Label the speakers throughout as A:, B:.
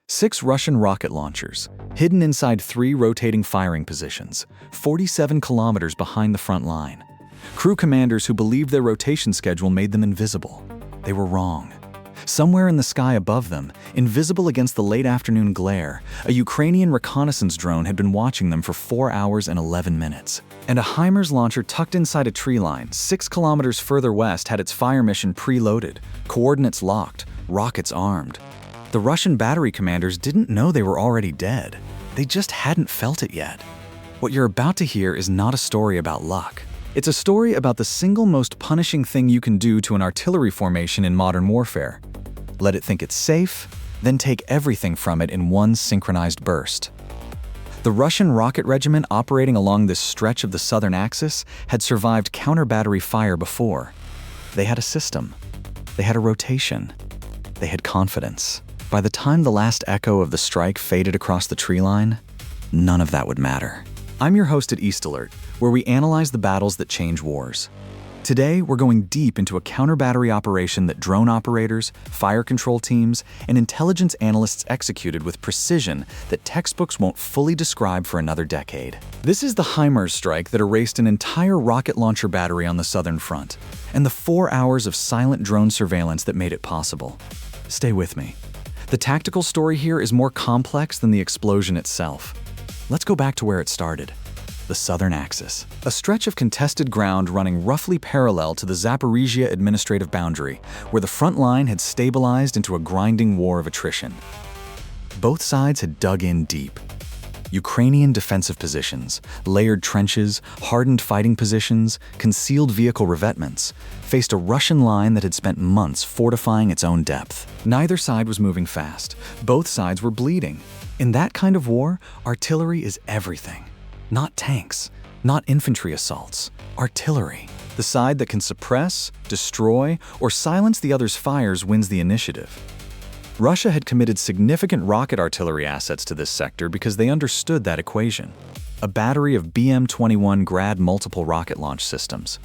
A: 6 Russian rocket launchers, hidden inside 3 rotating firing positions, 47 kilometers behind the front line. Crew commanders who believed their rotation schedule made them invisible. They were wrong. Somewhere in the sky above them, invisible against the late afternoon glare, a Ukrainian reconnaissance drone had been watching them for 4 hours and 11 minutes. And a HIMARS launcher tucked inside a tree line 6 kilometers further west had its fire mission preloaded, coordinates locked, rockets armed. The Russian battery commanders didn't know they were already dead. They just hadn't felt it yet. What you're about to hear is not a story about luck. It's a story about the single most punishing thing you can do to an artillery formation in modern warfare. Let it think it's safe, then take everything from it in one synchronized burst. The Russian rocket regiment operating along this stretch of the southern axis had survived counter-battery fire before. They had a system. They had a rotation. They had confidence. By the time the last echo of the strike faded across the tree line, none of that would matter. I'm your host at East Alert, where we analyze the battles that change wars. Today, we're going deep into a counter-battery operation that drone operators, fire control teams, and intelligence analysts executed with precision that textbooks won't fully describe for another decade. This is the HIMARS strike that erased an entire rocket launcher battery on the southern front, and the 4 hours of silent drone surveillance that made it possible. Stay with me. The tactical story here is more complex than the explosion itself. Let's go back to where it started. The southern axis, a stretch of contested ground running roughly parallel to the Zaporizhia administrative boundary, where the front line had stabilized into a grinding war of attrition. Both sides had dug in deep. Ukrainian defensive positions, layered trenches, hardened fighting positions, concealed vehicle revetments, faced a Russian line that had spent months fortifying its own depth. Neither side was moving fast. Both sides were bleeding. In that kind of war, artillery is everything. Not tanks, not infantry assaults, artillery. The side that can suppress, destroy, or silence the other's fires wins the initiative. Russia had committed significant rocket artillery assets to this sector because they understood that equation. A battery of M31 Grad multiple rocket launch systems.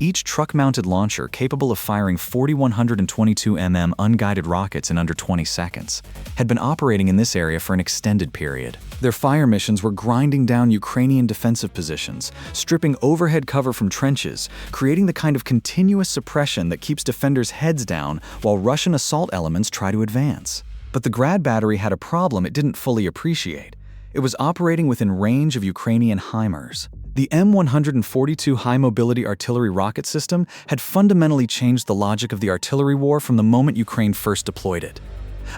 A: Each truck-mounted launcher capable of firing 4,122 mm unguided rockets in under 20 seconds, had been operating in this area for an extended period. Their fire missions were grinding down Ukrainian defensive positions, stripping overhead cover from trenches, creating the kind of continuous suppression that keeps defenders' heads down while Russian assault elements try to advance. But the Grad battery had a problem it didn't fully appreciate. It was operating within range of Ukrainian HIMARS. The M142 high-mobility artillery rocket system had fundamentally changed the logic of the artillery war from the moment Ukraine first deployed it.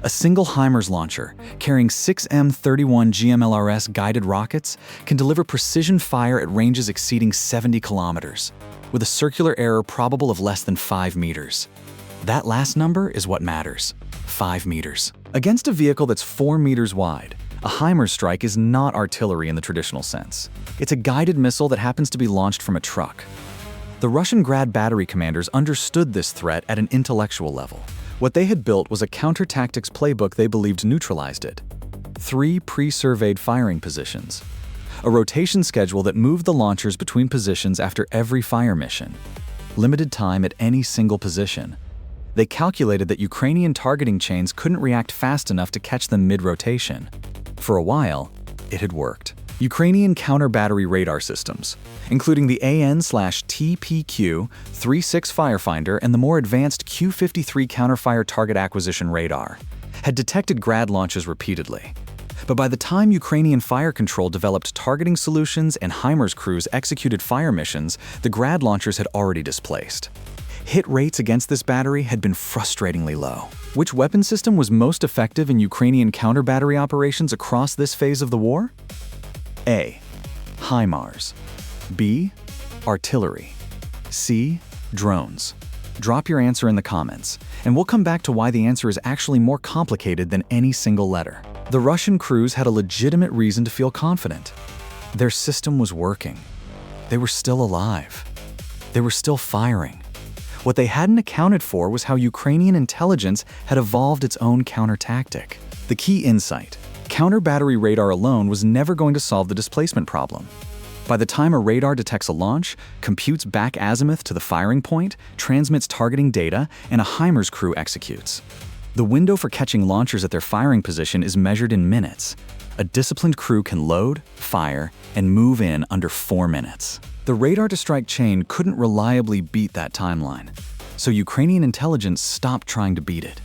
A: A single HIMARS launcher, carrying 6 M31 GMLRS guided rockets, can deliver precision fire at ranges exceeding 70 kilometers, with a circular error probable of less than 5 meters. That last number is what matters: 5 meters. Against a vehicle that's 4 meters wide, a HIMARS strike is not artillery in the traditional sense. It's a guided missile that happens to be launched from a truck. The Russian Grad battery commanders understood this threat at an intellectual level. What they had built was a counter-tactics playbook they believed neutralized it. 3 pre-surveyed firing positions. A rotation schedule that moved the launchers between positions after every fire mission. Limited time at any single position. They calculated that Ukrainian targeting chains couldn't react fast enough to catch them mid-rotation. For a while, it had worked. Ukrainian counter-battery radar systems, including the AN/TPQ-36 Firefinder and the more advanced Q-53 counterfire target acquisition radar, had detected Grad launches repeatedly. But by the time Ukrainian fire control developed targeting solutions and HIMARS crews executed fire missions, the Grad launchers had already displaced. Hit rates against this battery had been frustratingly low. Which weapon system was most effective in Ukrainian counter-battery operations across this phase of the war? A. HIMARS. B. Artillery. C. Drones. Drop your answer in the comments, and we'll come back to why the answer is actually more complicated than any single letter. The Russian crews had a legitimate reason to feel confident. Their system was working. They were still alive. They were still firing. What they hadn't accounted for was how Ukrainian intelligence had evolved its own counter-tactic. The key insight: counter-battery radar alone was never going to solve the displacement problem. By the time a radar detects a launch, computes back azimuth to the firing point, transmits targeting data, and a HIMARS crew executes. The window for catching launchers at their firing position is measured in minutes. A disciplined crew can load, fire, and move in under 4 minutes. The radar-to-strike chain couldn't reliably beat that timeline, so Ukrainian intelligence stopped trying to beat it.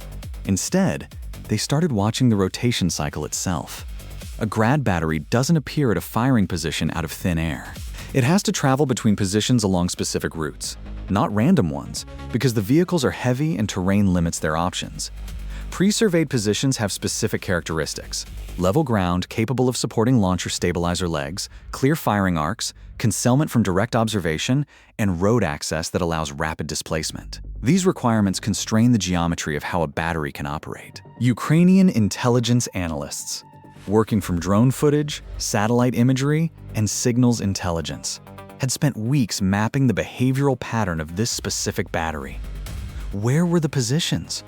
A: Instead, they started watching the rotation cycle itself. A Grad battery doesn't appear at a firing position out of thin air. It has to travel between positions along specific routes, not random ones, because the vehicles are heavy and terrain limits their options. Pre-surveyed positions have specific characteristics: level ground capable of supporting launcher stabilizer legs, clear firing arcs, concealment from direct observation, and road access that allows rapid displacement. These requirements constrain the geometry of how a battery can operate. Ukrainian intelligence analysts, working from drone footage, satellite imagery, and signals intelligence, had spent weeks mapping the behavioral pattern of this specific battery. Where were the positions?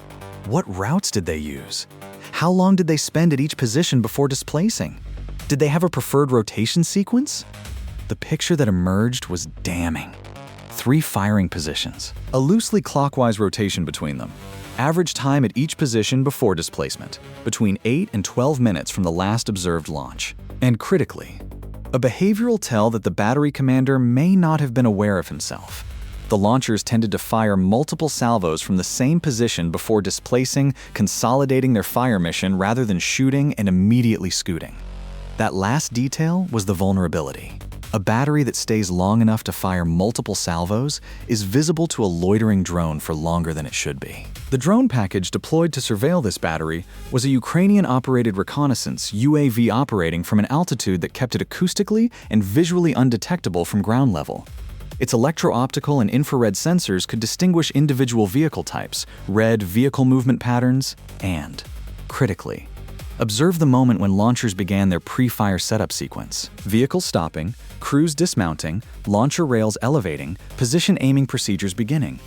A: What routes did they use? How long did they spend at each position before displacing? Did they have a preferred rotation sequence? The picture that emerged was damning. 3 firing positions, a loosely clockwise rotation between them. Average time at each position before displacement, between 8 and 12 minutes from the last observed launch. And critically, a behavioral tell that the battery commander may not have been aware of himself. The launchers tended to fire multiple salvos from the same position before displacing, consolidating their fire mission rather than shooting and immediately scooting. That last detail was the vulnerability. A battery that stays long enough to fire multiple salvos is visible to a loitering drone for longer than it should be. The drone package deployed to surveil this battery was a Ukrainian-operated reconnaissance UAV operating from an altitude that kept it acoustically and visually undetectable from ground level. Its electro-optical and infrared sensors could distinguish individual vehicle types, read vehicle movement patterns, and, critically, observe the moment when launchers began their pre-fire setup sequence. Vehicles stopping, crews dismounting, launcher rails elevating, position aiming procedures beginning.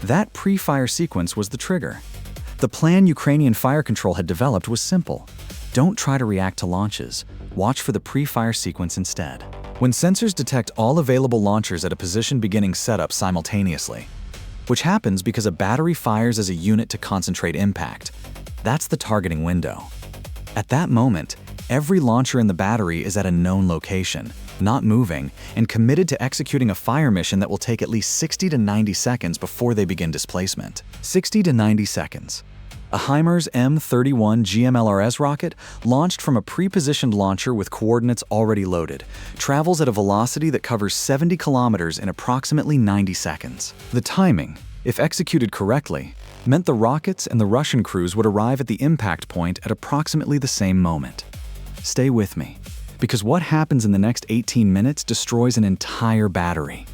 A: That pre-fire sequence was the trigger. The plan Ukrainian fire control had developed was simple. Don't try to react to launches. Watch for the pre-fire sequence instead. When sensors detect all available launchers at a position beginning setup simultaneously, which happens because a battery fires as a unit to concentrate impact, that's the targeting window. At that moment, every launcher in the battery is at a known location, not moving, and committed to executing a fire mission that will take at least 60 to 90 seconds before they begin displacement. 60 to 90 seconds. A HIMARS M31 GMLRS rocket, launched from a pre-positioned launcher with coordinates already loaded, travels at a velocity that covers 70 kilometers in approximately 90 seconds. The timing, if executed correctly, meant the rockets and the Russian crews would arrive at the impact point at approximately the same moment. Stay with me, because what happens in the next 18 minutes destroys an entire battery.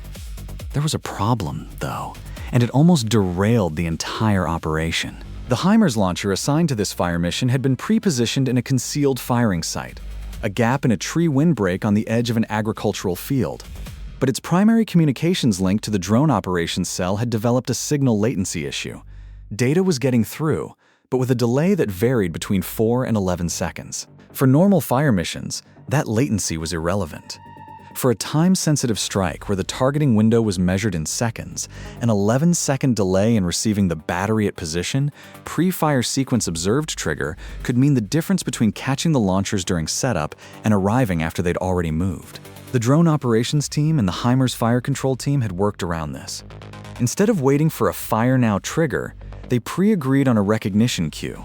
A: There was a problem, though, and it almost derailed the entire operation. The HIMARS launcher assigned to this fire mission had been pre-positioned in a concealed firing site, a gap in a tree windbreak on the edge of an agricultural field. But its primary communications link to the drone operations cell had developed a signal latency issue. Data was getting through, but with a delay that varied between 4 and 11 seconds. For normal fire missions, that latency was irrelevant. For a time-sensitive strike where the targeting window was measured in seconds, an 11-second delay in receiving the battery at position, pre-fire sequence observed trigger could mean the difference between catching the launchers during setup and arriving after they'd already moved. The drone operations team and the HIMARS fire control team had worked around this. Instead of waiting for a fire now trigger, they pre-agreed on a recognition cue.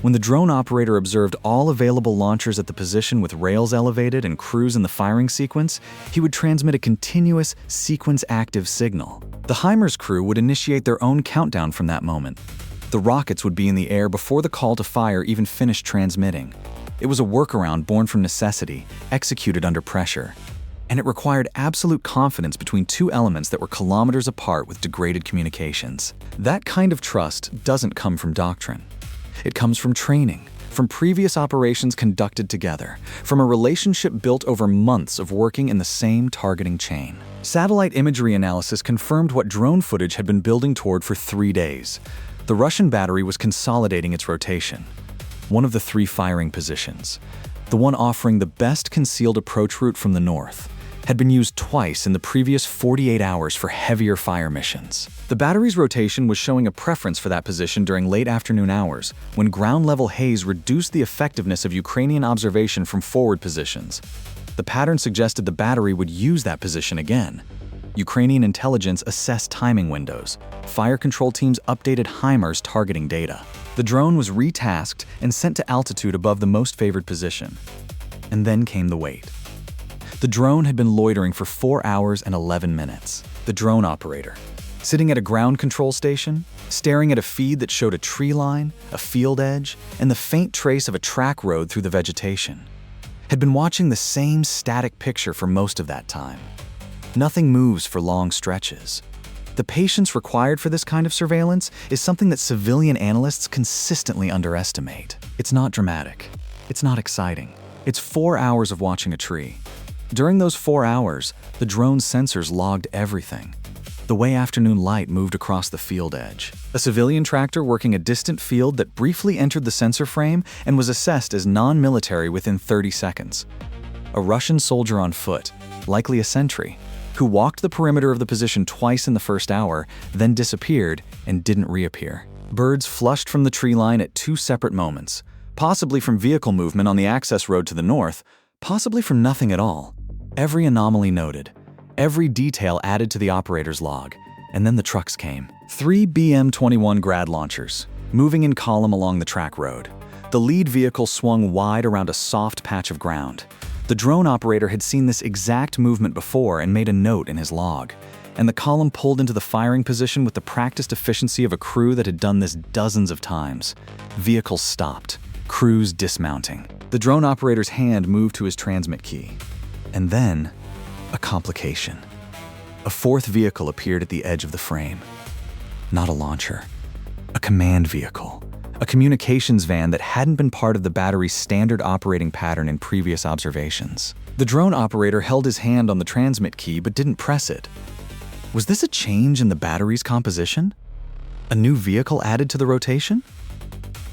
A: When the drone operator observed all available launchers at the position with rails elevated and crews in the firing sequence, he would transmit a continuous, sequence-active signal. The HIMARS crew would initiate their own countdown from that moment. The rockets would be in the air before the call to fire even finished transmitting. It was a workaround born from necessity, executed under pressure. And it required absolute confidence between two elements that were kilometers apart with degraded communications. That kind of trust doesn't come from doctrine. It comes from training, from previous operations conducted together, from a relationship built over months of working in the same targeting chain. Satellite imagery analysis confirmed what drone footage had been building toward for 3 days. The Russian battery was consolidating its rotation. One of the 3 firing positions, the one offering the best concealed approach route from the north, had been used twice in the previous 48 hours for heavier fire missions. The battery's rotation was showing a preference for that position during late afternoon hours, when ground-level haze reduced the effectiveness of Ukrainian observation from forward positions. The pattern suggested the battery would use that position again. Ukrainian intelligence assessed timing windows. Fire control teams updated HIMARS targeting data. The drone was retasked and sent to altitude above the most favored position. And then came the wait. The drone had been loitering for 4 hours and 11 minutes. The drone operator, sitting at a ground control station, staring at a feed that showed a tree line, a field edge, and the faint trace of a track road through the vegetation, had been watching the same static picture for most of that time. Nothing moves for long stretches. The patience required for this kind of surveillance is something that civilian analysts consistently underestimate. It's not dramatic. It's not exciting. It's 4 hours of watching a tree. During those 4 hours, the drone's sensors logged everything. The way afternoon light moved across the field edge. A civilian tractor working a distant field that briefly entered the sensor frame and was assessed as non-military within 30 seconds. A Russian soldier on foot, likely a sentry, who walked the perimeter of the position twice in the first hour, then disappeared and didn't reappear. Birds flushed from the tree line at 2 separate moments, possibly from vehicle movement on the access road to the north, possibly from nothing at all. Every anomaly noted, every detail added to the operator's log, and then the trucks came. 3 M31 Grad launchers, moving in column along the track road. The lead vehicle swung wide around a soft patch of ground. The drone operator had seen this exact movement before and made a note in his log, and the column pulled into the firing position with the practiced efficiency of a crew that had done this dozens of times. Vehicles stopped, crews dismounting. The drone operator's hand moved to his transmit key. And then, a complication. A fourth vehicle appeared at the edge of the frame. Not a launcher. A command vehicle. A communications van that hadn't been part of the battery's standard operating pattern in previous observations. The drone operator held his hand on the transmit key but didn't press it. Was this a change in the battery's composition? A new vehicle added to the rotation?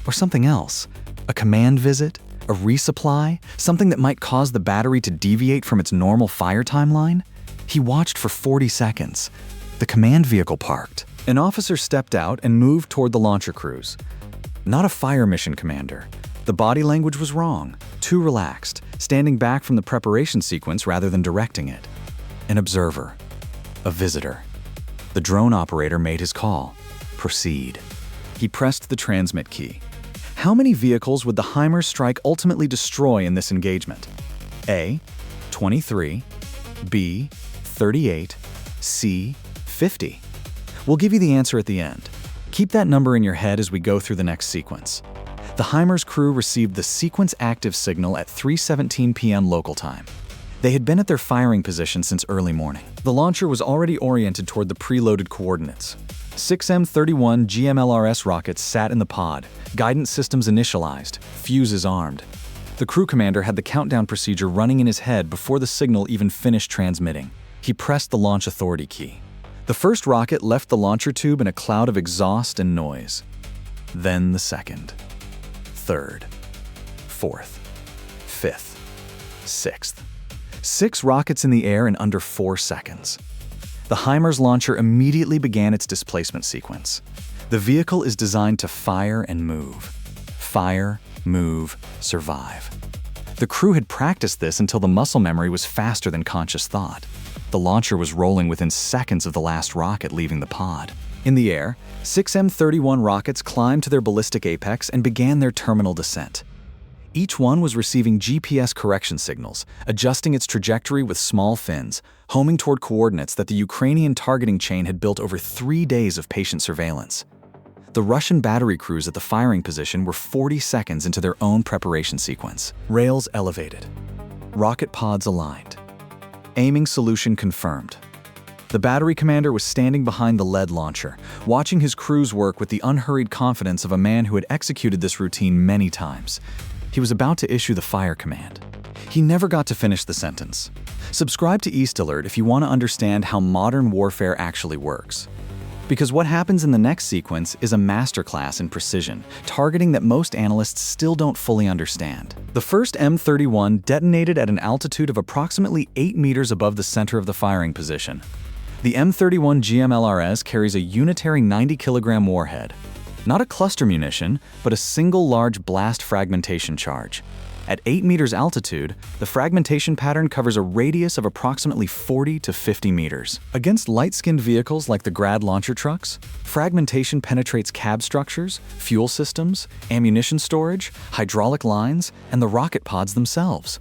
A: Or something else? A command visit? A resupply? Something that might cause the battery to deviate from its normal fire timeline? He watched for 40 seconds. The command vehicle parked. An officer stepped out and moved toward the launcher crews. Not a fire mission commander. The body language was wrong, too relaxed, standing back from the preparation sequence rather than directing it. An observer. A visitor. The drone operator made his call. Proceed. He pressed the transmit key. How many vehicles would the HIMARS strike ultimately destroy in this engagement? A. 23, B. 38, C. 50. We'll give you the answer at the end. Keep that number in your head as we go through the next sequence. The HIMARS crew received the sequence active signal at 3:17 p.m. local time. They had been at their firing position since early morning. The launcher was already oriented toward the preloaded coordinates. 6 M31 GMLRS rockets sat in the pod, guidance systems initialized, fuses armed. The crew commander had the countdown procedure running in his head before the signal even finished transmitting. He pressed the launch authority key. The first rocket left the launcher tube in a cloud of exhaust and noise. Then the second, third, fourth, fifth, sixth. 6 rockets in the air in under 4 seconds. The HIMARS launcher immediately began its displacement sequence. The vehicle is designed to fire and move. Fire, move, survive. The crew had practiced this until the muscle memory was faster than conscious thought. The launcher was rolling within seconds of the last rocket leaving the pod. In the air, 6 M31 rockets climbed to their ballistic apex and began their terminal descent. Each one was receiving GPS correction signals, adjusting its trajectory with small fins, homing toward coordinates that the Ukrainian targeting chain had built over 3 days of patient surveillance. The Russian battery crews at the firing position were 40 seconds into their own preparation sequence. Rails elevated. Rocket pods aligned. Aiming solution confirmed. The battery commander was standing behind the lead launcher, watching his crews work with the unhurried confidence of a man who had executed this routine many times. He was about to issue the fire command. He never got to finish the sentence. Subscribe to East Alert if you want to understand how modern warfare actually works. Because what happens in the next sequence is a masterclass in precision, targeting that most analysts still don't fully understand. The first M31 detonated at an altitude of approximately 8 meters above the center of the firing position. The M31 GMLRS carries a unitary 90-kilogram warhead. Not a cluster munition, but a single large blast fragmentation charge. At 8 meters altitude, the fragmentation pattern covers a radius of approximately 40 to 50 meters. Against light-skinned vehicles like the Grad launcher trucks, fragmentation penetrates cab structures, fuel systems, ammunition storage, hydraulic lines, and the rocket pods themselves.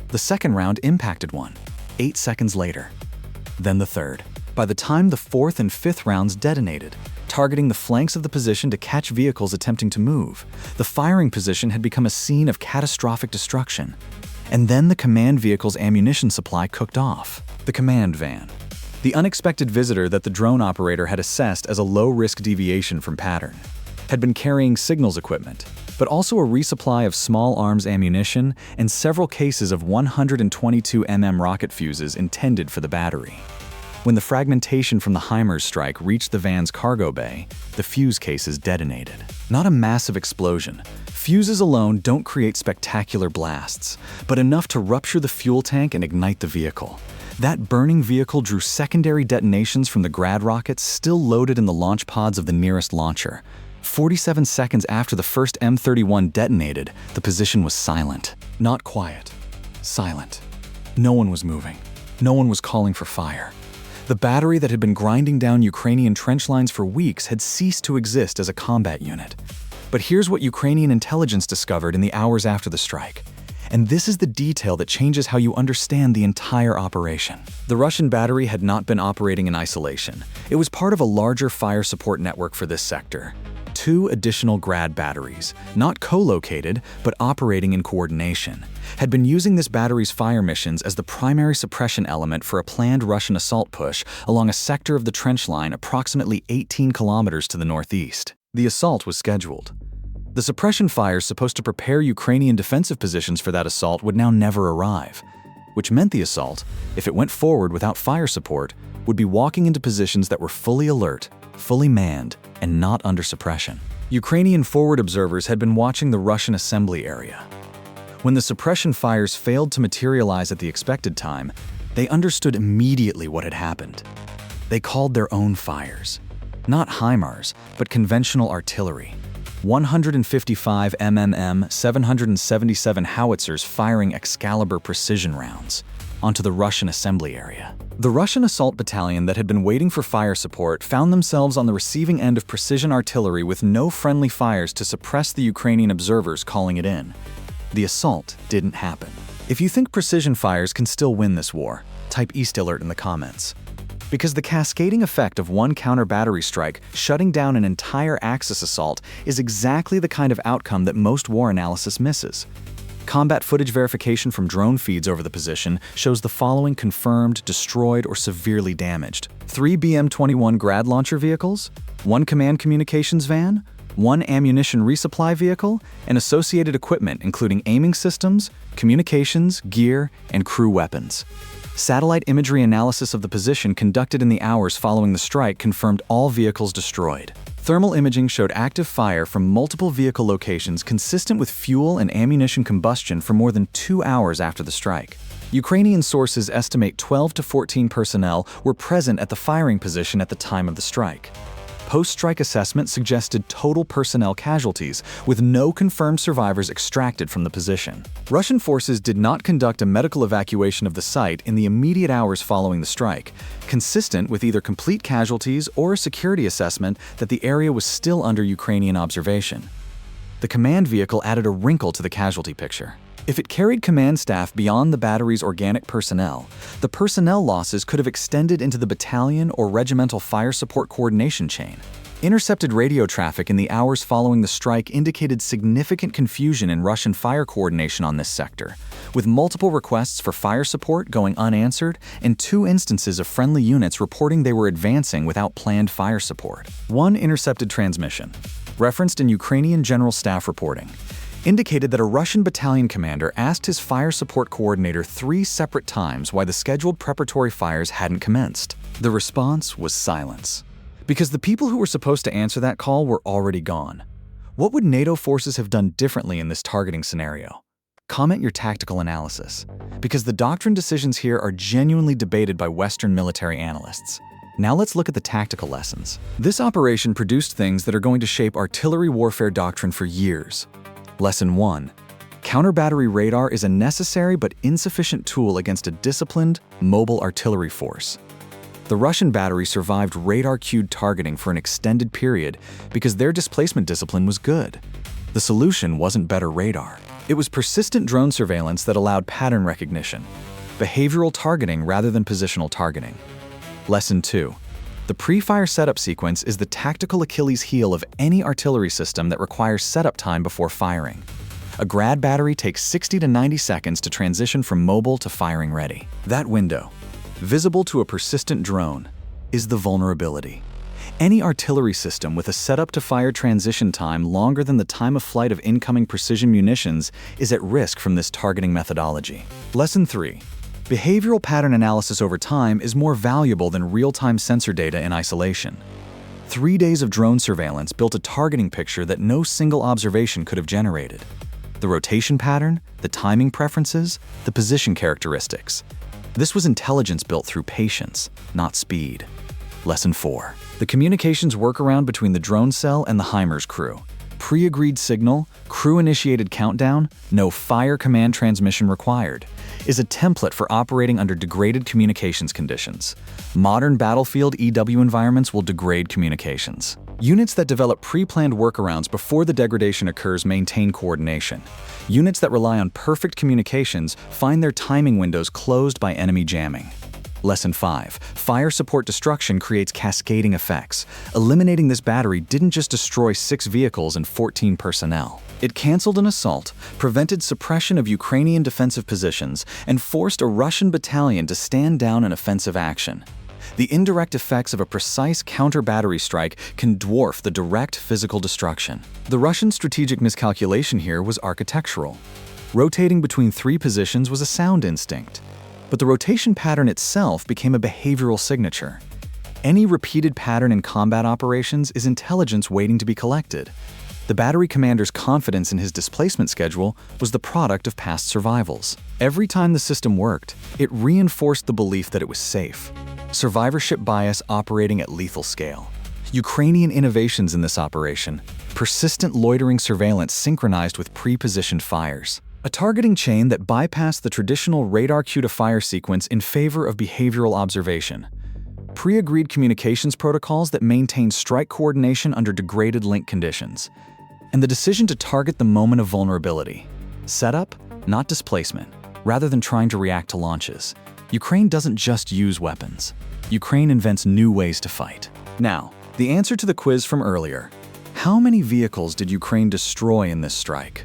A: The second round impacted one, 8 seconds later. Then the third. By the time the fourth and fifth rounds detonated, targeting the flanks of the position to catch vehicles attempting to move, the firing position had become a scene of catastrophic destruction. And then the command vehicle's ammunition supply cooked off. The command van. The unexpected visitor that the drone operator had assessed as a low-risk deviation from pattern, had been carrying signals equipment, but also a resupply of small arms ammunition and several cases of 122 mm rocket fuses intended for the battery. When the fragmentation from the HIMARS strike reached the van's cargo bay, the fuse cases detonated. Not a massive explosion. Fuses alone don't create spectacular blasts, but enough to rupture the fuel tank and ignite the vehicle. That burning vehicle drew secondary detonations from the Grad rockets still loaded in the launch pods of the nearest launcher. 47 seconds after the first M31 detonated, the position was silent. Not quiet. Silent. No one was moving. No one was calling for fire. The battery that had been grinding down Ukrainian trench lines for weeks had ceased to exist as a combat unit. But here's what Ukrainian intelligence discovered in the hours after the strike. And this is the detail that changes how you understand the entire operation. The Russian battery had not been operating in isolation. It was part of a larger fire support network for this sector. 2 additional Grad batteries, not co-located, but operating in coordination, had been using this battery's fire missions as the primary suppression element for a planned Russian assault push along a sector of the trench line approximately 18 kilometers to the northeast. The assault was scheduled. The suppression fires supposed to prepare Ukrainian defensive positions for that assault would now never arrive, which meant the assault, if it went forward without fire support, would be walking into positions that were fully alert, fully manned, and not under suppression. Ukrainian forward observers had been watching the Russian assembly area. When the suppression fires failed to materialize at the expected time, they understood immediately what had happened. They called their own fires. Not HIMARS, but conventional artillery. 155 mm 777 howitzers firing Excalibur precision rounds onto the Russian assembly area. The Russian assault battalion that had been waiting for fire support found themselves on the receiving end of precision artillery with no friendly fires to suppress the Ukrainian observers calling it in. The assault didn't happen. If you think precision fires can still win this war, type East Alert in the comments. Because the cascading effect of one counter-battery strike shutting down an entire Axis assault is exactly the kind of outcome that most war analysis misses. Combat footage verification from drone feeds over the position shows the following confirmed, destroyed, or severely damaged: 3 BM-21 Grad launcher vehicles, 1 command communications van, 1 ammunition resupply vehicle, and associated equipment including aiming systems, communications, gear, and crew weapons. Satellite imagery analysis of the position conducted in the hours following the strike confirmed all vehicles destroyed. Thermal imaging showed active fire from multiple vehicle locations consistent with fuel and ammunition combustion for more than 2 hours after the strike. Ukrainian sources estimate 12 to 14 personnel were present at the firing position at the time of the strike. Post-strike assessment suggested total personnel casualties, with no confirmed survivors extracted from the position. Russian forces did not conduct a medical evacuation of the site in the immediate hours following the strike, consistent with either complete casualties or a security assessment that the area was still under Ukrainian observation. The command vehicle added a wrinkle to the casualty picture. If it carried command staff beyond the battery's organic personnel, the personnel losses could have extended into the battalion or regimental fire support coordination chain. Intercepted radio traffic in the hours following the strike indicated significant confusion in Russian fire coordination on this sector, with multiple requests for fire support going unanswered and 2 instances of friendly units reporting they were advancing without planned fire support. One intercepted transmission, referenced in Ukrainian General Staff reporting, indicated that a Russian battalion commander asked his fire support coordinator 3 separate times why the scheduled preparatory fires hadn't commenced. The response was silence. Because the people who were supposed to answer that call were already gone. What would NATO forces have done differently in this targeting scenario? Comment your tactical analysis, because the doctrine decisions here are genuinely debated by Western military analysts. Now let's look at the tactical lessons. This operation produced things that are going to shape artillery warfare doctrine for years. Lesson 1. Counter-battery radar is a necessary but insufficient tool against a disciplined, mobile artillery force. The Russian battery survived radar-cued targeting for an extended period because their displacement discipline was good. The solution wasn't better radar. It was persistent drone surveillance that allowed pattern recognition, behavioral targeting rather than positional targeting. Lesson 2. The pre-fire setup sequence is the tactical Achilles heel of any artillery system that requires setup time before firing. A Grad battery takes 60 to 90 seconds to transition from mobile to firing ready. That window, visible to a persistent drone, is the vulnerability. Any artillery system with a setup-to-fire transition time longer than the time of flight of incoming precision munitions is at risk from this targeting methodology. Lesson 3. Behavioral pattern analysis over time is more valuable than real-time sensor data in isolation. 3 days of drone surveillance built a targeting picture that no single observation could have generated. The rotation pattern, the timing preferences, the position characteristics. This was intelligence built through patience, not speed. Lesson 4. The communications workaround between the drone cell and the HIMARS crew. Pre-agreed signal, crew-initiated countdown, no fire command transmission required, is a template for operating under degraded communications conditions. Modern battlefield EW environments will degrade communications. Units that develop pre-planned workarounds before the degradation occurs maintain coordination. Units that rely on perfect communications find their timing windows closed by enemy jamming. Lesson 5. Fire support destruction creates cascading effects. Eliminating this battery didn't just destroy 6 vehicles and 14 personnel. It canceled an assault, prevented suppression of Ukrainian defensive positions, and forced a Russian battalion to stand down in offensive action. The indirect effects of a precise counter-battery strike can dwarf the direct physical destruction. The Russian strategic miscalculation here was architectural. Rotating between 3 positions was a sound instinct. But the rotation pattern itself became a behavioral signature. Any repeated pattern in combat operations is intelligence waiting to be collected. The battery commander's confidence in his displacement schedule was the product of past survivals. Every time the system worked, it reinforced the belief that it was safe. Survivorship bias operating at lethal scale. Ukrainian innovations in this operation, persistent loitering surveillance synchronized with pre-positioned fires. A targeting chain that bypassed the traditional radar cue-to-fire sequence in favor of behavioral observation. Pre-agreed communications protocols that maintain strike coordination under degraded link conditions. And the decision to target the moment of vulnerability. Setup, not displacement, rather than trying to react to launches. Ukraine doesn't just use weapons. Ukraine invents new ways to fight. Now, the answer to the quiz from earlier. How many vehicles did Ukraine destroy in this strike?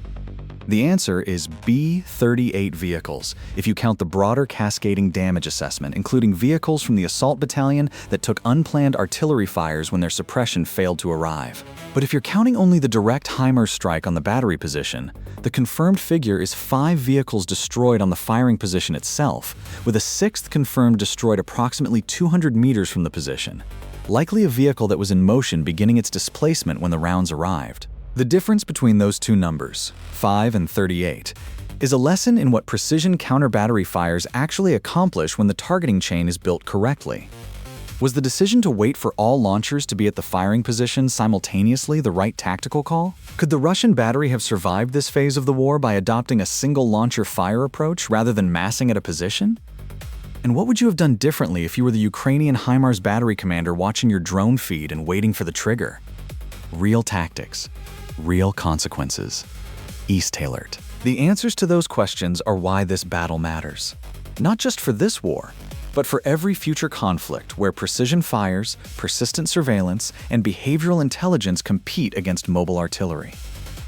A: The answer is B, 38 vehicles, if you count the broader cascading damage assessment, including vehicles from the assault battalion that took unplanned artillery fires when their suppression failed to arrive. But if you're counting only the direct HIMARS strike on the battery position, the confirmed figure is 5 vehicles destroyed on the firing position itself, with a 6th confirmed destroyed approximately 200 meters from the position, likely a vehicle that was in motion beginning its displacement when the rounds arrived. The difference between those two numbers, 5 and 38, is a lesson in what precision counter-battery fires actually accomplish when the targeting chain is built correctly. Was the decision to wait for all launchers to be at the firing position simultaneously the right tactical call? Could the Russian battery have survived this phase of the war by adopting a single launcher fire approach rather than massing at a position? And what would you have done differently if you were the Ukrainian HIMARS battery commander watching your drone feed and waiting for the trigger? Real tactics. Real consequences. East Tailored. The answers to those questions are why this battle matters. Not just for this war, but for every future conflict where precision fires, persistent surveillance, and behavioral intelligence compete against mobile artillery.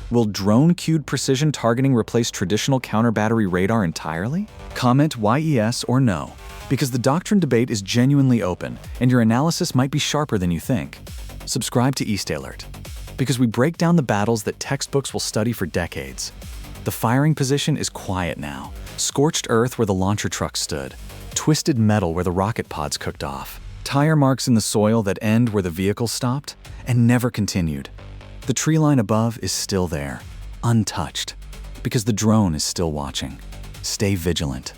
A: Will drone-cued precision targeting replace traditional counter-battery radar entirely? Comment YES or no, because the doctrine debate is genuinely open, and your analysis might be sharper than you think. Subscribe to East Alert, because we break down the battles that textbooks will study for decades. The firing position is quiet now. Scorched earth where the launcher truck stood. Twisted metal where the rocket pods cooked off. Tire marks in the soil that end where the vehicle stopped and never continued. The tree line above is still there, untouched, because the drone is still watching. Stay vigilant.